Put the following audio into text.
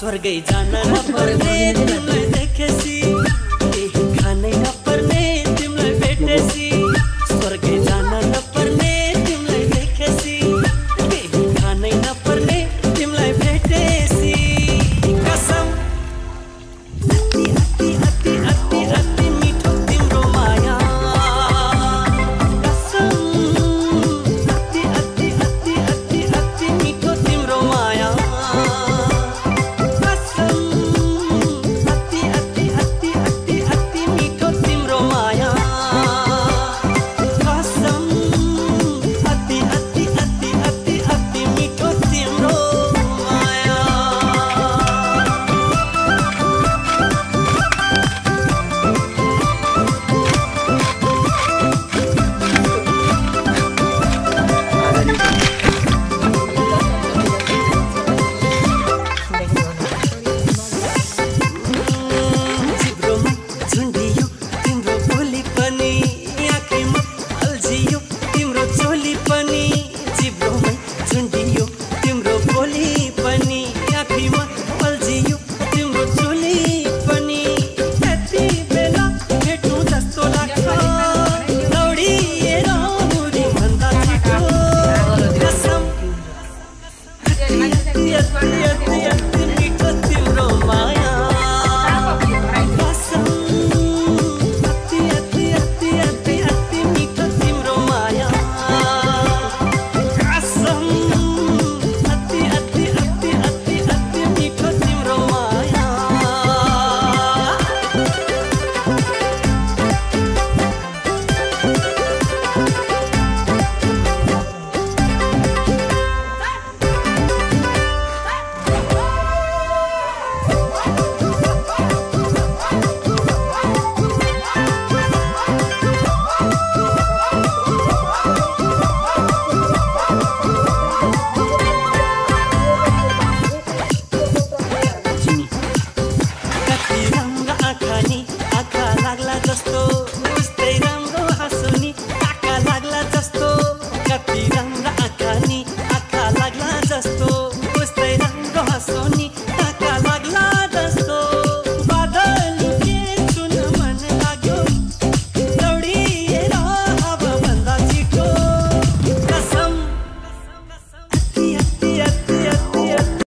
स्वर्गै जान नपर्ने तिमीलाई देखेसी, केही खानै नपर्ने तिमीलाई भेटेसी। स्वर्गै जान नपर्ने तिमीलाई देखेसी, केही खानै नपर्ने तिमीलाई भेटेसी। कसम अति अति अति अति अति मिठो तिम्रो माया, कसम अति अति अति अति अति मिठो तिम्रो माया, कसम अति अति अति अति अति मिठो तिम्रो माया, कसम अति अति अति अति अति मिठो तिम्रो माया। जिब्रोमा झुन्डियो तिम्रो बोली पनि, आँखैमा अल्झियो तिम्रो चोली पनि। जिब्रोमा झुन्डियो तिम्रो बोली पनि, आँखैमा अल्झियो तिम्रो चोली पनि। यति बेला भेटौँ जस्तो लाग्छ, दौडिएर मुरीभन्दा छिटो। कसम अति अति अति अति अति